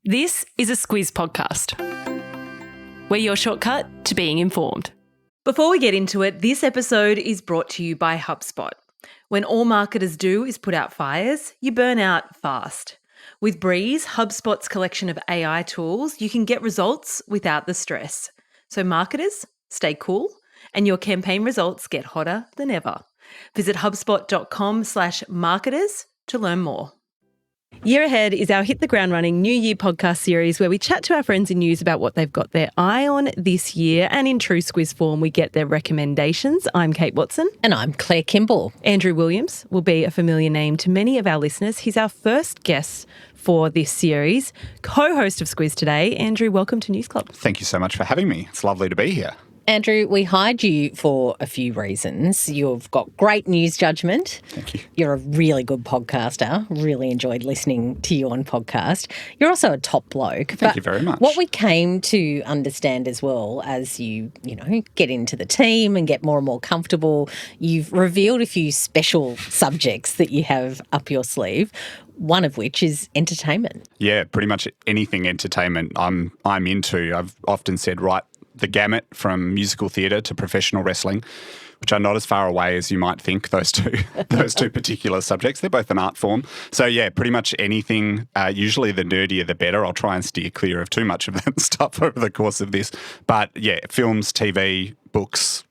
This is a Squiz podcast. We're your shortcut to being informed. Before we get into it, this episode is brought to you by HubSpot. When all marketers do is put out fires, you burn out fast. With Breeze, HubSpot's collection of AI tools, you can get results without the stress. So marketers, stay cool, and your campaign results get hotter than ever. Visit hubspot.com/marketers to learn more. Year Ahead is our Hit the Ground Running New Year podcast series where we chat to our friends in news about what they've got their eye on this year, and in true Squiz form, we get their recommendations. I'm Kate Watson. And I'm Claire Kimball. Andrew Williams will be a familiar name to many of our listeners. He's our first guest for this series, co-host of Squiz Today. Andrew, welcome to News Club. Thank you so much for having me. It's lovely to be here. Andrew, we hired you for a few reasons. You've got great news judgment. Thank you. You're a really good podcaster. Really enjoyed listening to you on podcast. You're also a top bloke. Thank you very much. What we came to understand as well as you get into the team and get more and more comfortable, you've revealed a few special subjects that you have up your sleeve. One of which is entertainment. Yeah, pretty much anything entertainment I'm into. I've often said right the gamut from musical theatre to professional wrestling, which are not as far away as you might think, those two particular subjects. They're both an art form. So, yeah, pretty much anything, usually the nerdier the better. I'll try and steer clear of too much of that stuff over the course of this. But, yeah, films, TV, books,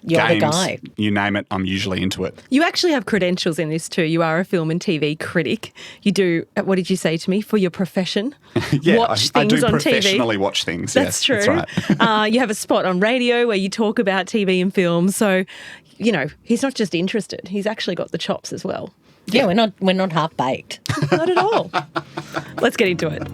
You're games, the guy. You name it, I'm usually into it. You actually have credentials in this too. You are a film and TV critic. You do, what did you say to me, for your profession? Yeah, watch I things do on professionally TV. watch things. That's yes, true. That's right. You have a spot on radio where you talk about TV and film. So, he's not just interested. He's actually got the chops as well. Yeah, we're not half baked. Not at all. Let's get into it.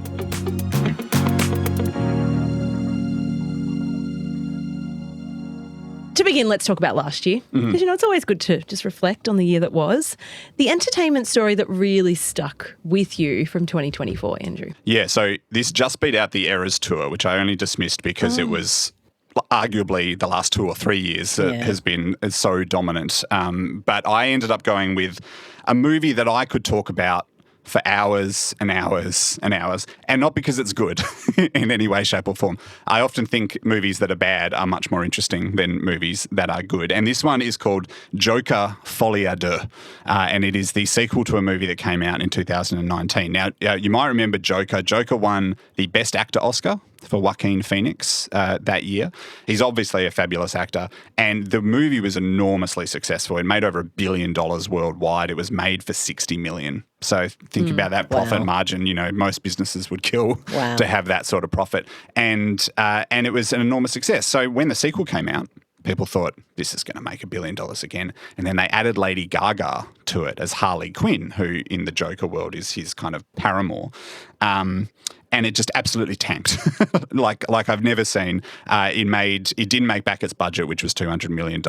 To begin, let's talk about last year, because, it's always good to just reflect on the year that was. The entertainment story that really stuck with you from 2024, Andrew. Yeah, so this just beat out the Eras Tour, which I only dismissed because it was arguably the last 2 or 3 years has been so dominant. But I ended up going with a movie that I could talk about for hours and hours and hours, and not because it's good in any way, shape or form. I often think movies that are bad are much more interesting than movies that are good. And this one is called Joker Folie à Deux, and it is the sequel to a movie that came out in 2019. Now, you might remember Joker. Joker won the Best Actor Oscar for Joaquin Phoenix that year. He's obviously a fabulous actor, and the movie was enormously successful. It made over $1 billion worldwide. It was made for $60 million. So think about that profit margin. Most businesses would kill to have that sort of profit, and it was an enormous success. So when the sequel came out, people thought this is going to make $1 billion again, and then they added Lady Gaga to it as Harley Quinn, who in the Joker world is his kind of paramour. And it just absolutely tanked, like I've never seen. It didn't make back its budget, which was $200 million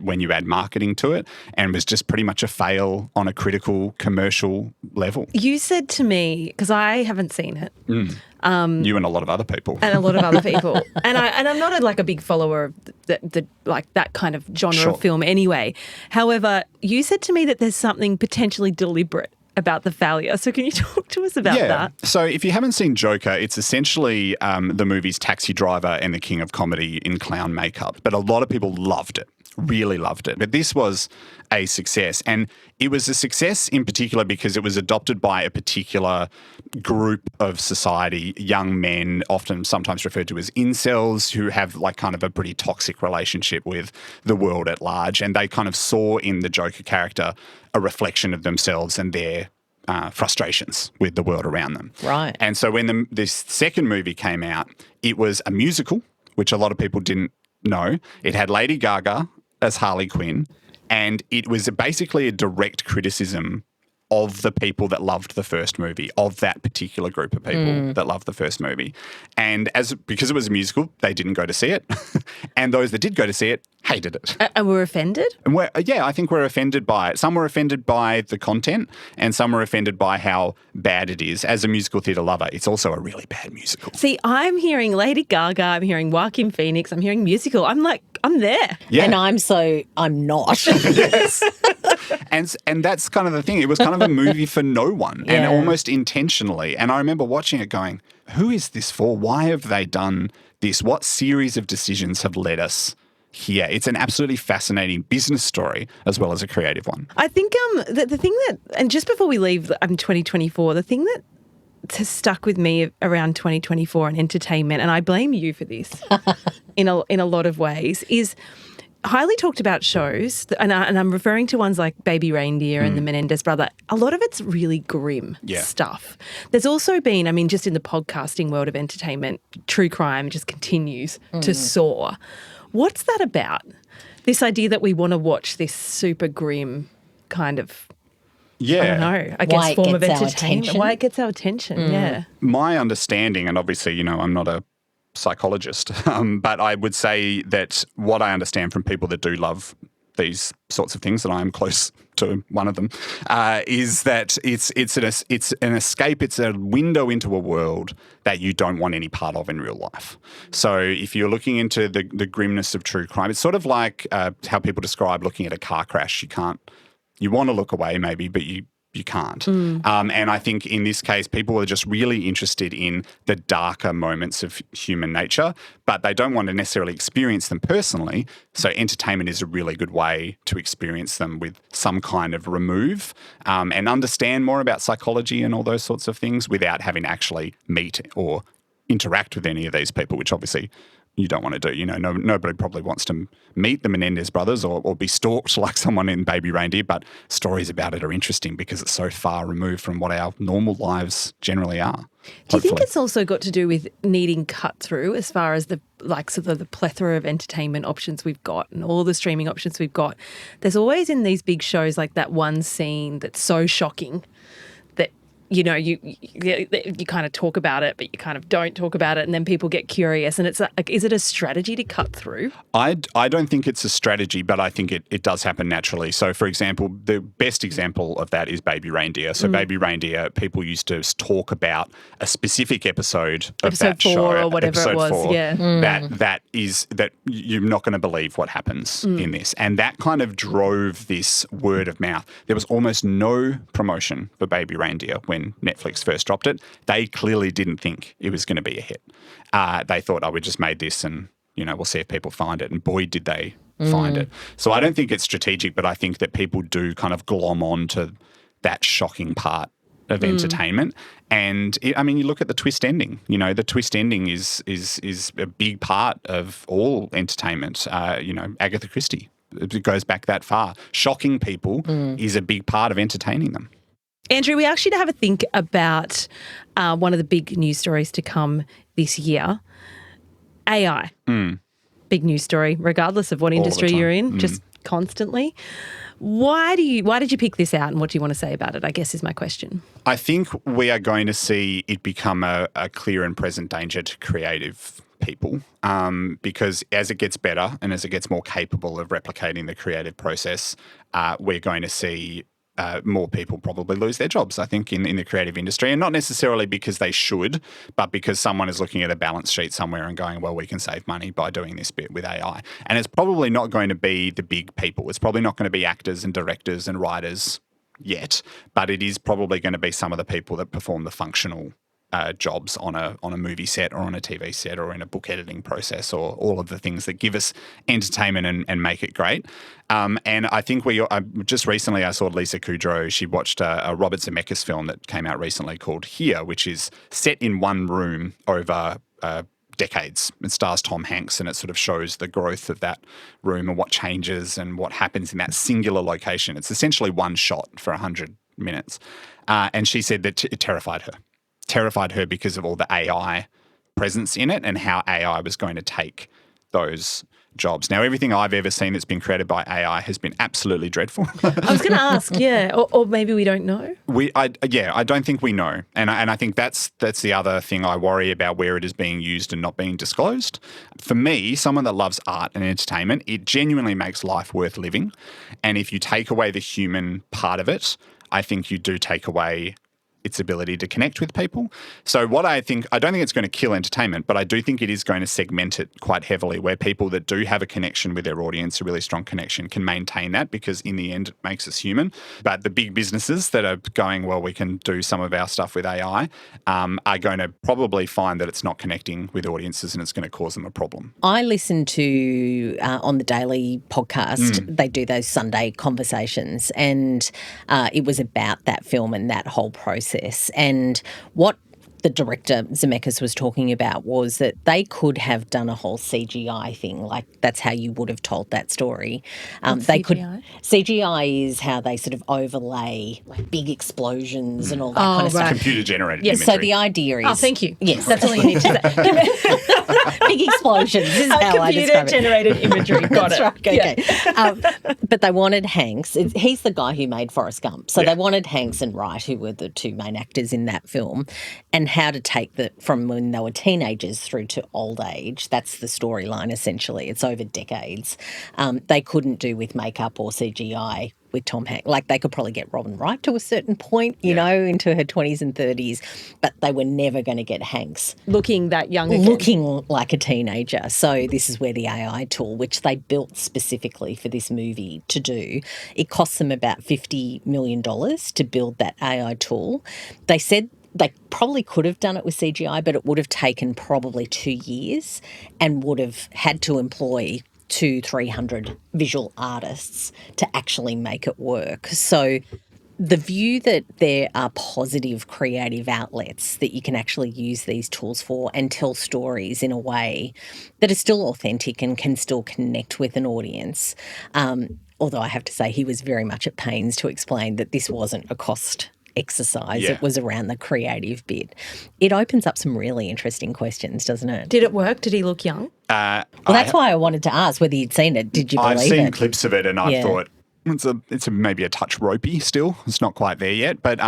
when you add marketing to it, and was just pretty much a fail on a critical commercial level. You said to me, because I haven't seen it. You and a lot of other people. And a lot of other people. And I'm not a big follower of that kind of genre of film anyway. However, you said to me that there's something potentially deliberate about the failure. So can you talk to us about that? So if you haven't seen Joker, it's essentially the movie's Taxi Driver and the King of Comedy in clown makeup. But a lot of people loved it, really loved it. But this was a success. And it was a success in particular because it was adopted by a particular group of society, young men, often sometimes referred to as incels, who have kind of a pretty toxic relationship with the world at large. And they kind of saw in the Joker character a reflection of themselves and their frustrations with the world around them. Right. And so when this second movie came out, it was a musical, which a lot of people didn't know. It had Lady Gaga as Harley Quinn, and it was basically a direct criticism of the people that loved the first movie, of that particular group of people that loved the first movie. And because it was a musical, they didn't go to see it. And those that did go to see it hated it. And were offended? And I think we're offended by it. Some were offended by the content, and some were offended by how bad it is. As a musical theatre lover, it's also a really bad musical. See, I'm hearing Lady Gaga, I'm hearing Joaquin Phoenix, I'm hearing musical. I'm there. Yeah. And I'm not. Yes. And that's kind of the thing. It was kind of a movie for no one and almost intentionally. And I remember watching it going, who is this for? Why have they done this? What series of decisions have led us here? It's an absolutely fascinating business story as well as a creative one. I think the thing that, and just before we leave 2024, the thing that has stuck with me around 2024 and entertainment, and I blame you for this in a lot of ways, is highly talked about shows, and I'm referring to ones like Baby Reindeer and The Menendez Brother. A lot of it's really grim stuff. There's also been, I mean, just in the podcasting world of entertainment, true crime just continues to soar. What's that about? This idea that we want to watch this super grim kind of, I don't know, I guess form of entertainment. Why it gets our attention, My understanding, and obviously, I'm not a psychologist, but I would say that what I understand from people that do love these sorts of things, and I am close to one of them, is that it's an escape. It's a window into a world that you don't want any part of in real life. So if you're looking into the grimness of true crime, it's sort of like how people describe looking at a car crash. You want to look away maybe, but you can't. And I think in this case, people are just really interested in the darker moments of human nature, but they don't want to necessarily experience them personally. So entertainment is a really good way to experience them with some kind of remove and understand more about psychology and all those sorts of things without having to actually meet or interact with any of these people, which obviously you don't want to do. Nobody probably wants to meet the Menendez brothers or be stalked like someone in Baby Reindeer, but stories about it are interesting because it's so far removed from what our normal lives generally are. Do you think it's also got to do with needing cut through as far as the plethora of entertainment options we've got and all the streaming options we've got? There's always in these big shows like that one scene that's so shocking that you kind of talk about it, but you kind of don't talk about it, and then people get curious. And it's like, is it a strategy to cut through? I don't think it's a strategy, but I think it does happen naturally. So, for example, the best example of that is Baby Reindeer. So, Baby Reindeer, people used to talk about a specific episode of that show, or whatever it was. 4, that you're not going to believe what happens in this, and that kind of drove this word of mouth. There was almost no promotion for Baby Reindeer when Netflix first dropped it. They clearly didn't think it was going to be a hit. They thought, we just made this and, we'll see if people find it. And boy, did they find it. So I don't think it's strategic, but I think that people do kind of glom on to that shocking part of entertainment. And, you look at the twist ending. The twist ending is a big part of all entertainment. Agatha Christie, it goes back that far. Shocking people is a big part of entertaining them. Andrew, we actually have a think about one of the big news stories to come this year. AI. Big news story, regardless of what industry you're in, just constantly. Why did you pick this out, and what do you want to say about it, I guess is my question. I think we are going to see it become a clear and present danger to creative people because as it gets better and as it gets more capable of replicating the creative process, we're going to see more people probably lose their jobs, I think, in the creative industry. And not necessarily because they should, but because someone is looking at a balance sheet somewhere and going, well, we can save money by doing this bit with AI. And it's probably not going to be the big people. It's probably not going to be actors and directors and writers yet, but it is probably going to be some of the people that perform the functional jobs on a movie set or on a TV set or in a book editing process or all of the things that give us entertainment and make it great. And I think just recently I saw Lisa Kudrow. She watched a Robert Zemeckis film that came out recently called Here, which is set in one room over decades. It stars Tom Hanks, and it sort of shows the growth of that room and what changes and what happens in that singular location. It's essentially one shot for 100 minutes. And she said that it terrified her because of all the AI presence in it and how AI was going to take those jobs. Now, everything I've ever seen that's been created by AI has been absolutely dreadful. I was going to ask, or maybe we don't know. I don't think we know, and I think that's the other thing I worry about, where it is being used and not being disclosed. For me, someone that loves art and entertainment, it genuinely makes life worth living, and if you take away the human part of it, I think you do take away its ability to connect with people. So I don't think it's going to kill entertainment, but I do think it is going to segment it quite heavily, where people that do have a connection with their audience, a really strong connection, can maintain that, because in the end it makes us human. But the big businesses that are going, well, we can do some of our stuff with AI, are going to probably find that it's not connecting with audiences and it's going to cause them a problem. I listen to, on the Daily podcast, they do those Sunday conversations, and it was about that film and that whole process. And what the director Zemeckis was talking about was that they could have done a whole CGI thing, like that's how you would have told that story. CGI is how they sort of overlay like big explosions and all that kind of stuff. Computer generated imagery. So the idea is, thank you. Yes, that's all you need to say. Big explosions is how I describe it. Computer generated imagery. Got That's it. right. Okay. Yeah. But they wanted Hanks. He's the guy who made Forrest Gump. So they wanted Hanks and Wright, who were the two main actors in that film, and how to take that from when they were teenagers through to old age. That's the storyline, essentially. It's over decades. They couldn't do with makeup or CGI with Tom Hanks. Like, they could probably get Robin Wright to a certain point, you know, into her 20s and 30s, but they were never going to get Hanks looking that young again. Looking like a teenager. So this is where the AI tool, which they built specifically for this movie to do, it cost them about $50 million to build that AI tool. They said they probably could have done it with CGI, but it would have taken probably 2 years and would have had to employ 200-300 visual artists to actually make it work. So the view that there are positive creative outlets that you can actually use these tools for and tell stories in a way that is still authentic and can still connect with an audience. Although I have to say he was very much at pains to explain that this wasn't a cost exercise. It was around the creative bit. It opens up some really interesting questions, doesn't it? Did it work? Did he look young? Well, that's why I wanted to ask whether you'd seen it. Did you believe it? I've seen clips of it and I thought it's maybe a touch ropey still. It's not quite there yet. But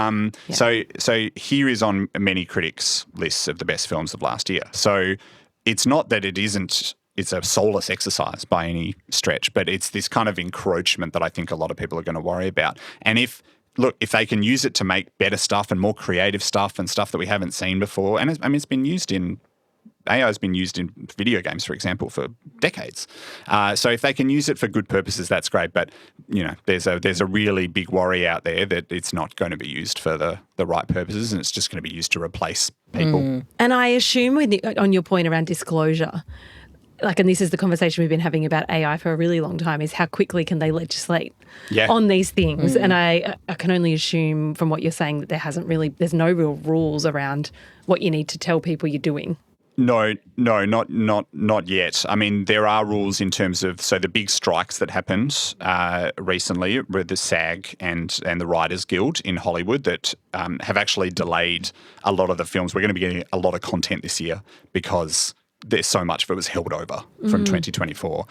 so here is on many critics' lists of the best films of last year. So it's not that it's a soulless exercise by any stretch, but it's this kind of encroachment that I think a lot of people are going to worry about. And if they can use it to make better stuff and more creative stuff and stuff that we haven't seen before, and it's been used in AI has been used in video games, for example, for decades. So if they can use it for good purposes, that's great. But there's a really big worry out there that it's not going to be used for the right purposes, and it's just going to be used to replace people. And I assume on your point around disclosure, and this is the conversation we've been having about AI for a really long time, is how quickly can they legislate on these things? And I can only assume from what you're saying that there's no real rules around what you need to tell people you're doing. No, not yet. I mean, there are rules in terms of the big strikes that happened recently with the SAG and the Writers Guild in Hollywood that have actually delayed a lot of the films. We're going to be getting a lot of content this year because there's so much of it was held over from 2024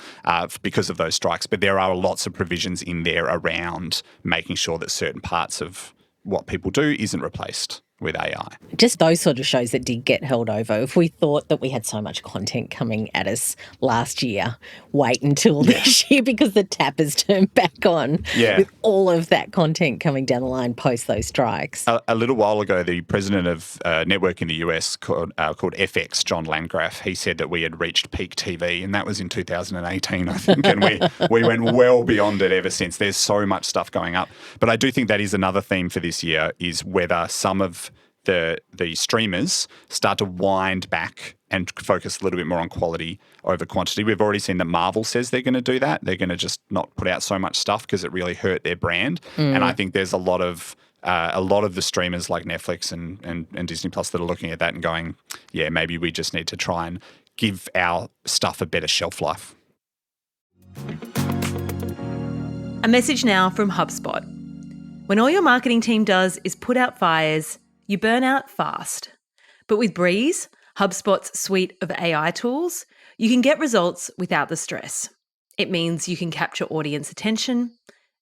because of those strikes. But there are lots of provisions in there around making sure that certain parts of what people do isn't replaced with AI. Just those sort of shows that did get held over. If we thought that we had so much content coming at us last year, wait until this year because the tap has turned back on with all of that content coming down the line post those strikes. A little while ago, the president of a network in the US called FX, John Landgraf, he said that we had reached peak TV, and that was in 2018, I think, and we went well beyond it ever since. There's so much stuff going up. But I do think that is another theme for this year, is whether some of the streamers start to wind back and focus a little bit more on quality over quantity. We've already seen that Marvel says they're going to do that. They're going to just not put out so much stuff because it really hurt their brand. And I think there's a lot of the streamers like Netflix and Disney Plus that are looking at that and going, yeah, maybe we just need to try and give our stuff a better shelf life. A message now from HubSpot. When all your marketing team does is put out fires, you burn out fast. But with Breeze, HubSpot's suite of AI tools, you can get results without the stress. It means you can capture audience attention,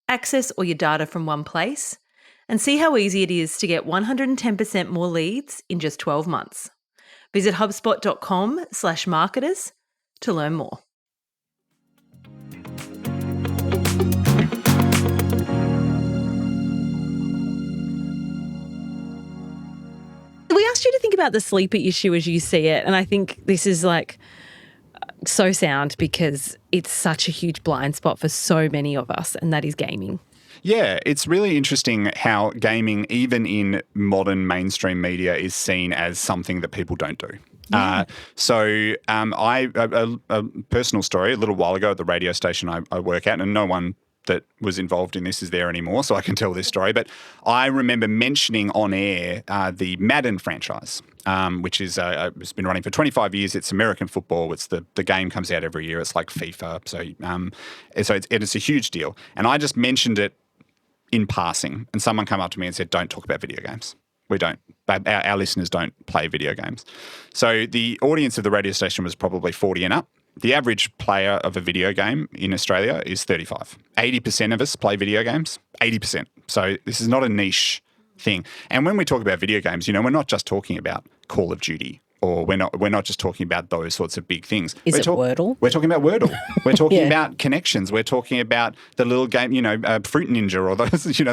access all your data from one place, and see how easy it is to get 110% more leads in just 12 months. Visit HubSpot.com/marketers to learn more. asked you to think about the sleeper issue as you see it, and I think this is like so sound because it's such a huge blind spot for so many of us, and that is gaming. Yeah, it's really interesting how gaming, even in modern mainstream media, is seen as something that people don't do. Yeah. A personal story, a little while ago at the radio station I work at, and no one that was involved in this is there anymore, so I can tell this story. But I remember mentioning on air the Madden franchise, which is it's been running for 25 years. It's American football. It's the game comes out every year. It's like FIFA. So it's a huge deal. And I just mentioned it in passing, and someone came up to me and said, "Don't talk about video games. We don't. Our listeners don't play video games." So the audience of the radio station was probably 40 and up. The average player of a video game in Australia is 35. 80% of us play video games. 80%. So this is not a niche thing. And when we talk about video games, we're not just talking about Call of Duty, or we're not just talking about those sorts of big things. Is it Wordle? We're talking about Wordle. We're talking about Connections. We're talking about the little game, Fruit Ninja, or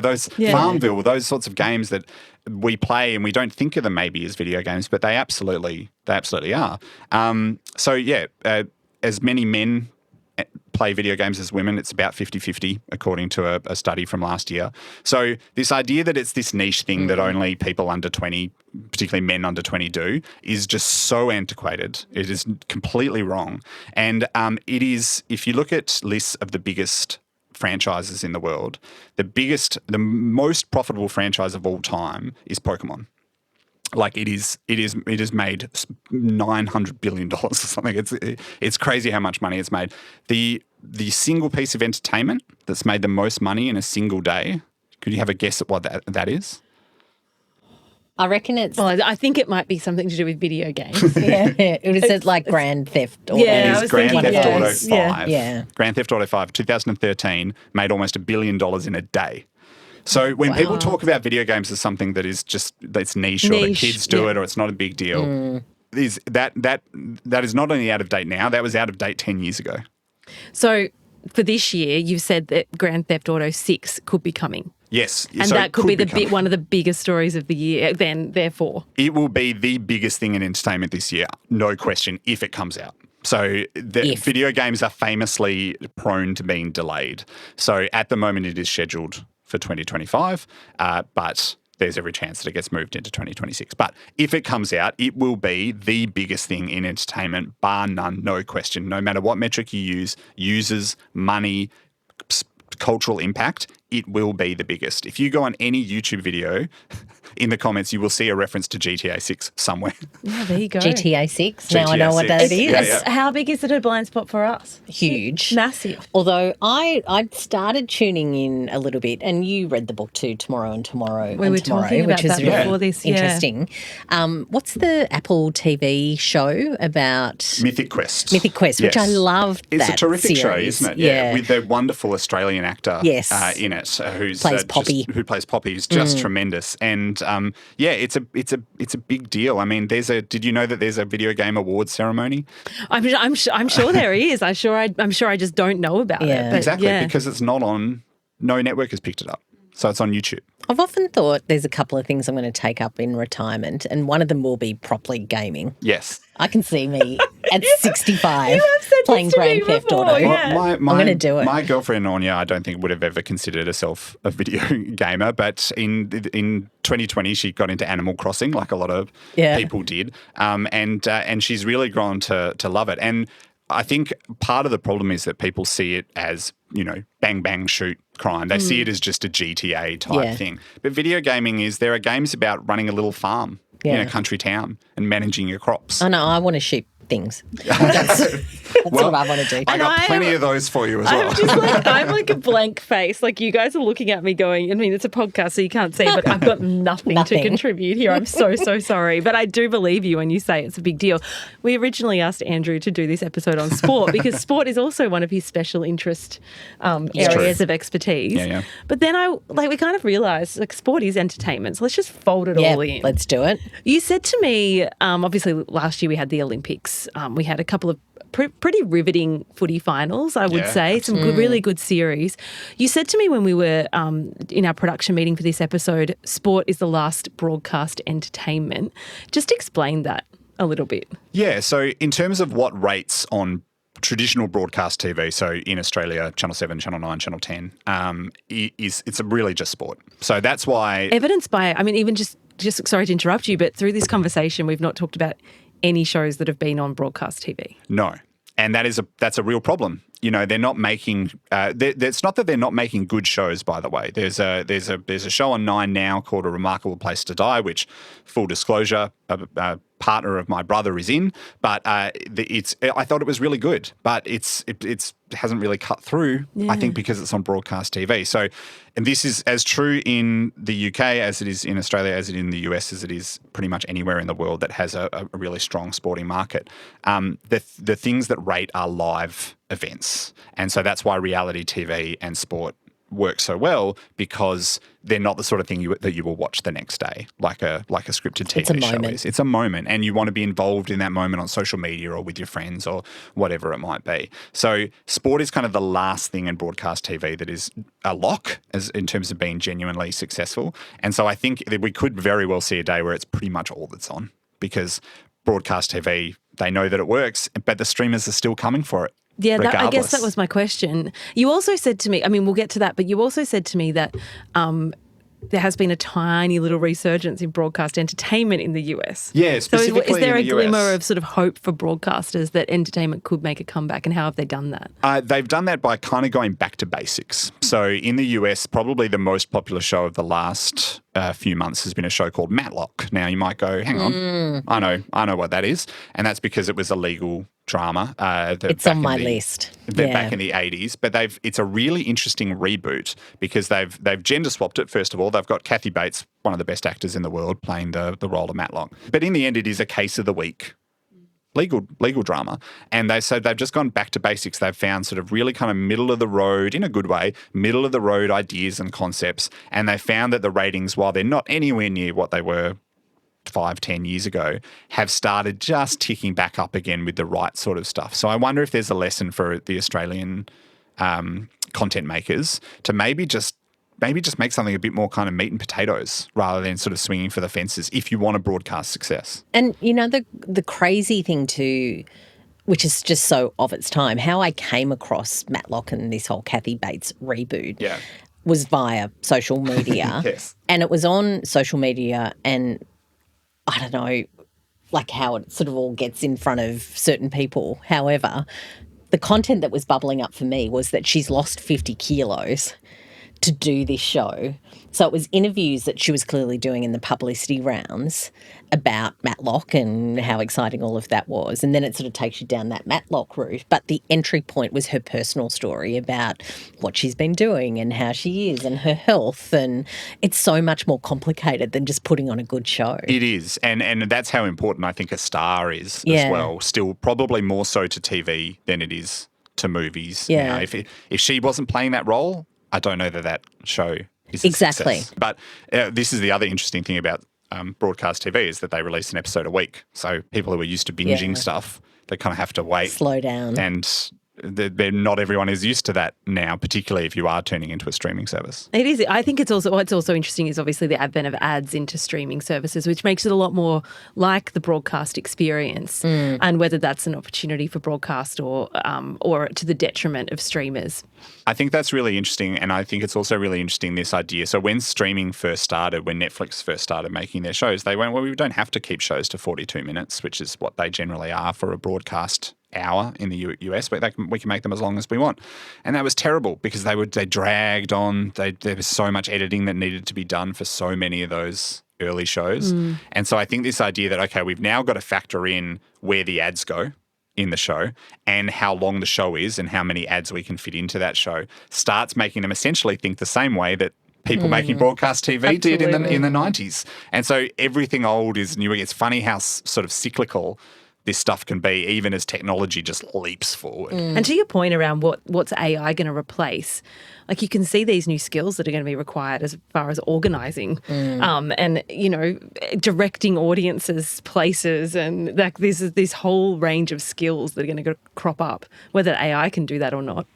those Farmville, those sorts of games that we play and we don't think of them maybe as video games, but they absolutely are. As many men play video games as women, it's about 50-50 according to a study from last year. So this idea that it's this niche thing that only people under 20, particularly men under 20 do, is just so antiquated. It is completely wrong. And it is, if you look at lists of the biggest franchises in the world, the most profitable franchise of all time is Pokemon. Like it is made $900 billion or something. It's crazy how much money it's made. The single piece of entertainment that's made the most money in a single day, could you have a guess at what that is? I reckon it's... Well, I think it might be something to do with video games. It's like Grand Theft Auto. Yeah, it is Grand Theft Auto 5. Yeah. Grand Theft Auto 5, 2013, made almost $1 billion in a day. So when people talk about video games as something that is that's niche, or the kids do it, or it's not a big deal, is that is not only out of date now, that was out of date 10 years ago. So for this year, you've said that Grand Theft Auto 6 could be coming. Yes. And that could be one of the biggest stories of the year, therefore. It will be the biggest thing in entertainment this year, no question, if it comes out. So video games are famously prone to being delayed. So at the moment it is scheduled for 2025, but there's every chance that it gets moved into 2026. But if it comes out, it will be the biggest thing in entertainment, bar none, no question. No matter what metric you use, users, money, cultural impact, it will be the biggest. If you go on any YouTube video, in the comments, you will see a reference to GTA 6 somewhere. Yeah, there you go. GTA 6. Now I know what that is. Yeah. How big is it a blind spot for us? Huge. Massive. Although I started tuning in a little bit, and you read the book too, Tomorrow and Tomorrow. We were talking about that before this. Interesting. What's the Apple TV show about? Mythic Quest. Mythic Quest, which I loved. It's a terrific show, isn't it? Yeah. With the wonderful Australian actor in it, who plays Poppy. Who plays Poppy, who's just tremendous. And it's a big deal. I mean, did you know that there's a video game awards ceremony? I'm sure there is. I'm sure I just don't know about it. But exactly, because it's not on. No network has picked it up, so it's on YouTube. I've often thought there's a couple of things I'm going to take up in retirement, and one of them will be properly gaming. Yes. I can see me at 65 playing Grand Theft Auto. Yeah. I'm going to do it. My girlfriend, Anya, I don't think would have ever considered herself a video gamer, but in 2020 she got into Animal Crossing like a lot of people did, and she's really grown to love it. And I think part of the problem is that people see it as, bang, bang, shoot crime. They see it as just a GTA type thing. But video gaming there are games about running a little farm in a country town and managing your crops. I know, I want to shoot things. That's what I want to do. I got plenty of those for you as well. I'm like a blank face. Like you guys are looking at me going, I mean, it's a podcast, so you can't see, but I've got nothing to contribute here. I'm so sorry. But I do believe you when you say it's a big deal. We originally asked Andrew to do this episode on sport because sport is also one of his special interest areas of expertise. Yeah. But then we kind of realised sport is entertainment, so let's just fold it all in. Let's do it. You said to me, obviously last year we had the Olympics. was we had a couple of pretty riveting footy finals, I would say. Some really good series. You said to me when we were in our production meeting for this episode, sport is the last broadcast entertainment. Just explain that a little bit. Yeah, so in terms of what rates on traditional broadcast TV, so in Australia, Channel 7, Channel 9, Channel 10, it's really just sport. So that's why... Evidenced by, I mean, even just sorry to interrupt you, but through this conversation, we've not talked about any shows that have been on broadcast TV. No. And that's a real problem. You know, they're not making. It's not that they're not making good shows. By the way, there's a show on 9 now called A Remarkable Place to Die, which, full disclosure, a partner of my brother is in. But I thought it was really good, but it hasn't really cut through. Yeah. I think because it's on broadcast TV. So, and this is as true in the UK as it is in Australia, as it is in the US, as it is pretty much anywhere in the world that has a really strong sporting market. The things that rate are live events. And so that's why reality TV and sport work so well, because they're not the sort of thing that you will watch the next day, like a scripted TV show is. It's a moment, and you want to be involved in that moment on social media or with your friends or whatever it might be. So sport is kind of the last thing in broadcast TV that is a lock as in terms of being genuinely successful. And so I think that we could very well see a day where it's pretty much all that's on, because broadcast TV, they know that it works, but the streamers are still coming for it. Yeah, I guess that was my question. You also said to me, I mean, we'll get to that, but you also said to me that there has been a tiny little resurgence in broadcast entertainment in the US. Yeah, specifically so is there in a the glimmer US. of sort of hope for broadcasters that entertainment could make a comeback, and how have they done that? They've done that by kind of going back to basics. So in the US, probably the most popular show of the last few months has been a show called Matlock. Now you might go, hang on, I know what that is, and that's because it was a legal drama. It's on my list. Back in the 80s, but it's a really interesting reboot because they've gender swapped it. First of all, they've got Kathy Bates, one of the best actors in the world, playing the role of Matlock. But in the end, it is a case of the week. Legal drama. And they've just gone back to basics. They've found sort of really kind of middle of the road, in a good way, middle of the road ideas and concepts. And they found that the ratings, while they're not anywhere near what they were 5-10 years ago, have started just ticking back up again with the right sort of stuff. So I wonder if there's a lesson for the Australian content makers to maybe just make something a bit more kind of meat and potatoes rather than sort of swinging for the fences if you want to broadcast success. And, you know, the crazy thing too, which is just so of its time, how I came across Matlock and this whole Kathy Bates reboot was via social media. Yes. And it was on social media, and I don't know, like how it sort of all gets in front of certain people. However, the content that was bubbling up for me was that she's lost 50 kilos to do this show. So it was interviews that she was clearly doing in the publicity rounds about Matlock and how exciting all of that was. And then it sort of takes you down that Matlock route. But the entry point was her personal story about what she's been doing and how she is and her health. And it's so much more complicated than just putting on a good show. It is. And that's how important I think a star is as well. Still probably more so to TV than it is to movies. Yeah. Now, if she wasn't playing that role, I don't know that show is a exactly. success. But this is the other interesting thing about broadcast TV is that they release an episode a week. So people who are used to binging stuff, they kind of have to wait. Slow down. And not everyone is used to that now, particularly if you are turning into a streaming service. It is. I think what's also interesting is obviously the advent of ads into streaming services, which makes it a lot more like the broadcast experience, and whether that's an opportunity for broadcast or to the detriment of streamers. I think that's really interesting, and I think it's also really interesting, this idea. So when streaming first started, when Netflix first started making their shows, they went, well, we don't have to keep shows to 42 minutes, which is what they generally are for a broadcast hour in the US, but we can make them as long as we want. And that was terrible because they dragged on. There was so much editing that needed to be done for so many of those early shows. And so I think this idea that, okay, we've now got to factor in where the ads go in the show and how long the show is and how many ads we can fit into that show starts making them essentially think the same way that people making broadcast TV did in the 90s. And so everything old is new. It's funny how sort of cyclical this stuff can be, even as technology just leaps forward. And to your point around what's AI going to replace, like you can see these new skills that are going to be required as far as organising and, directing audiences, places, and like there's this whole range of skills that are going to crop up, whether AI can do that or not.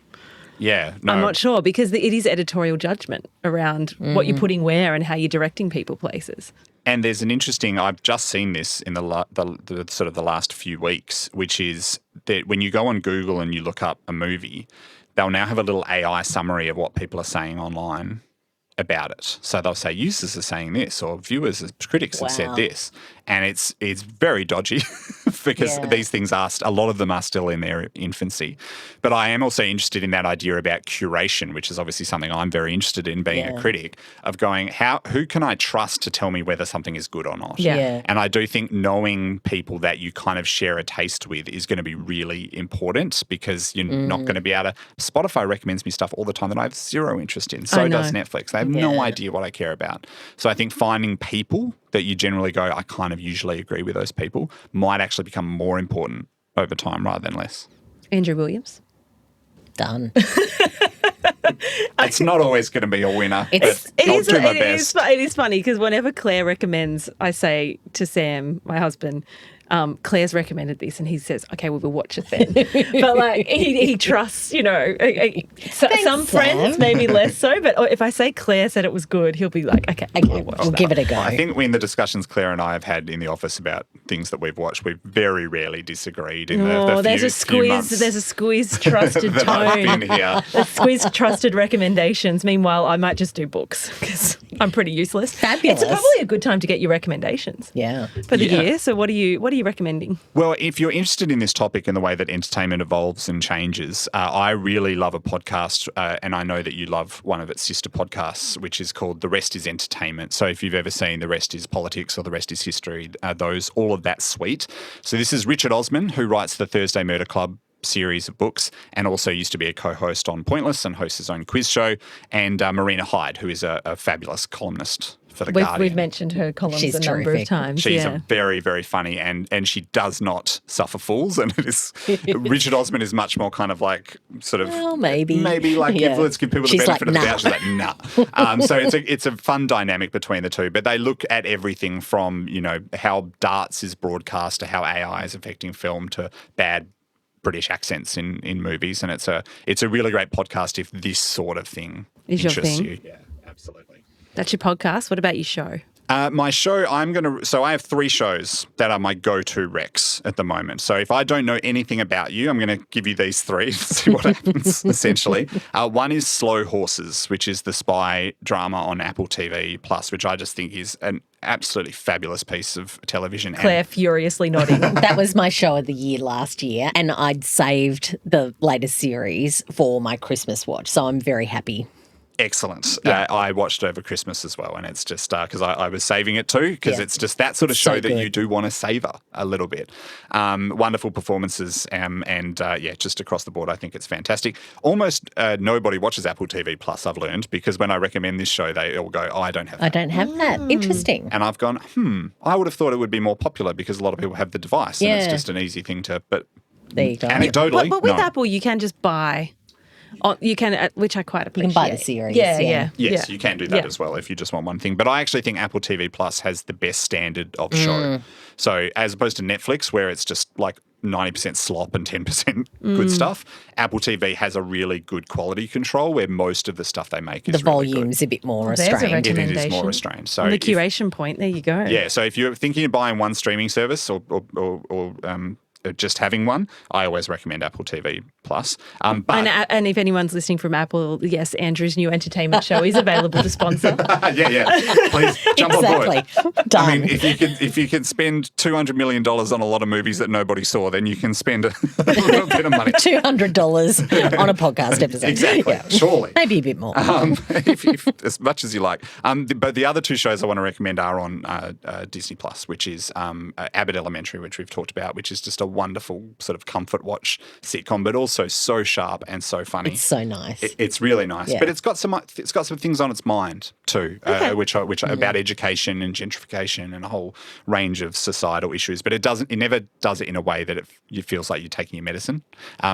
Yeah, no. I'm not sure because it is editorial judgment around what you're putting where and how you're directing people places. And there's an interesting, I've just seen this in the sort of the last few weeks, which is that when you go on Google and you look up a movie, they'll now have a little AI summary of what people are saying online about it. So they'll say users are saying this or viewers, critics have said this. And it's very dodgy because these things a lot of them are still in their infancy. But I am also interested in that idea about curation, which is obviously something I'm very interested in being a critic, of going, who can I trust to tell me whether something is good or not? Yeah. And I do think knowing people that you kind of share a taste with is going to be really important because you're not going to be able to. Spotify recommends me stuff all the time that I have zero interest in. So does Netflix. They have no idea what I care about. So I think finding people that you generally go, I kind of usually agree with those people, might actually become more important over time rather than less. Andrew Williams. Done. It's not always going to be a winner. It is funny because whenever Claire recommends, I say to Sam, my husband, Claire's recommended this, and he says, "Okay, we will watch it then." But like he trusts, some friends maybe less so. But if I say Claire said it was good, he'll be like, "Okay, we'll give it a go." I think in the discussions Claire and I have had in the office about things that we've watched, we've very rarely disagreed in the few months. There's a Squiz trusted that tone. I've been here. A Squiz trusted recommendations. Meanwhile, I might just do books because I'm pretty useless. Fabulous. It's probably a good time to get your recommendations. Yeah. For the year. So what are you recommending? Well, if you're interested in this topic and the way that entertainment evolves and changes, I really love a podcast, and I know that you love one of its sister podcasts, which is called The Rest is Entertainment. So if you've ever seen The Rest is Politics or The Rest is History, all of that suite. So this is Richard Osman, who writes the Thursday Murder Club series of books and also used to be a co-host on Pointless and hosts his own quiz show, and Marina Hyde, who is a fabulous columnist for The Guardian. We've mentioned her columns She's a number of times. She's a very, very funny and she does not suffer fools. And it is Richard Osman is much more kind of like sort of maybe like let's give people the benefit of the doubt. She's like nah. So it's a fun dynamic between the two. But they look at everything from how darts is broadcast to how AI is affecting film to bad British accents in movies, and it's a really great podcast if this sort of thing interests you. Yeah, absolutely. That's your podcast. What about your show? My show, I have 3 shows that are my go-to recs at the moment. So if I don't know anything about you, I'm going to give you these 3 to see what happens, essentially. One is Slow Horses, which is the spy drama on Apple TV Plus, which I just think is an absolutely fabulous piece of television. Claire furiously nodding. That was my show of the year last year, and I'd saved the latest series for my Christmas watch, so I'm very happy. Excellent. Yeah. I watched over Christmas as well, and it's just because I was saving it too, because it's just that sort of show that you do want to savour a little bit. Wonderful performances, and just across the board, I think it's fantastic. Almost nobody watches Apple TV Plus, I've learned, because when I recommend this show, they all go, "Oh, I don't have that." I don't have that. Interesting. And I've gone, I would have thought it would be more popular because a lot of people have the device, and it's just an easy thing to. But there you go. Anecdotally, but with Apple, you can just buy. You can, which I quite appreciate. You can buy the series. Yes, you can do that as well if you just want one thing. But I actually think Apple TV Plus has the best standard of show. So as opposed to Netflix, where it's just like 90% slop and 10% good stuff, Apple TV has a really good quality control where most of the stuff they make is the volume's a bit more restrained. It is more restrained. So on the curation point, there you go. Yeah, so if you're thinking of buying one streaming service or just having one, I always recommend Apple TV Plus. And if anyone's listening from Apple, yes, Andrew's new entertainment show is available to sponsor. Please jump on board. Done. I mean, if you can spend $200 million on a lot of movies that nobody saw, then you can spend a little bit of money. $200 on a podcast episode. Exactly. Yeah. Surely. Maybe a bit more. if as much as you like. But the other 2 shows I want to recommend are on Disney Plus, which is Abbott Elementary, which we've talked about, which is just a wonderful sort of comfort watch sitcom, but also so sharp and so funny. It's so nice. It's really nice, Yeah. but it's got some things on its mind too, which about education and gentrification and a whole range of societal issues. But it never does it in a way that it feels like you're taking your medicine.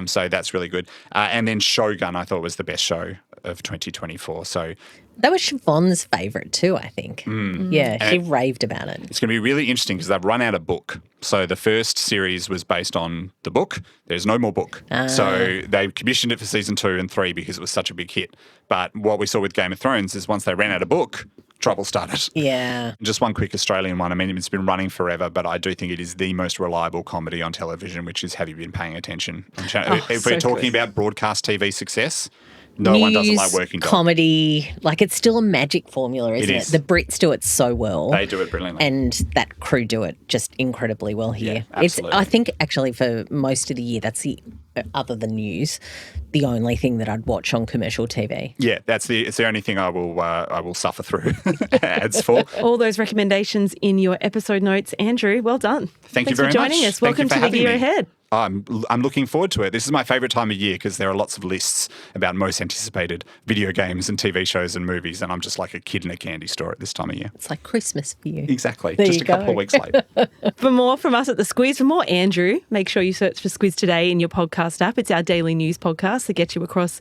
So that's really good. And then Shogun, I thought was the best show of 2024. So that was Siobhan's favourite too, I think. Yeah, she raved about it. it's going to be really interesting because they've run out of book. So the first series was based on the book. There's no more book. So they commissioned it for season 2 and 3 because it was such a big hit. But what we saw with Game of Thrones is once they ran out of book, trouble started. Yeah. Just one quick Australian one. I mean, it's been running forever, but I do think it is the most reliable comedy on television, which is Have You Been Paying Attention? If we're talking about broadcast TV success, no one doesn't like Working Dog. Comedy, like it's still a magic formula, isn't it? is. The Brits do it so well. They do it brilliantly. And that crew do it just incredibly well here. Yeah, absolutely. I think actually for most of the year, that's other than news, the only thing that I'd watch on commercial TV. Yeah, it's the only thing I will suffer through ads for. All those recommendations in your episode notes. Andrew, well done. Thank you Thanks very for joining much. us. Thank you Welcome for to the having year me. ahead. I'm looking forward to it. This is my favourite time of year because there are lots of lists about most anticipated video games and TV shows and movies, and I'm just like a kid in a candy store at this time of year. It's like Christmas for you. Exactly. There Just you a couple go. of weeks later. For more from us at The Squiz, for more Andrew, make sure you search for Squiz Today in your podcast app. It's our daily news podcast that gets you across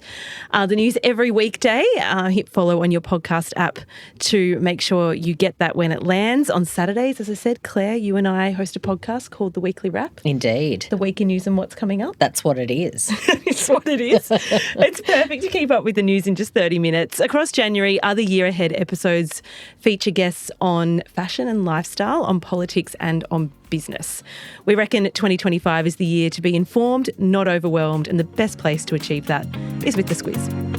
the news every weekday. Hit follow on your podcast app to make sure you get that when it lands. On Saturdays, as I said, Claire, you and I host a podcast called The Weekly Wrap. Indeed. The week in news and what's coming up. That's what it is. It's what it is. It's perfect to keep up with the news in just 30 minutes. Across January, other year ahead episodes feature guests on fashion and lifestyle, on politics and on business. We reckon 2025 is the year to be informed, not overwhelmed, and the best place to achieve that is with The Squiz.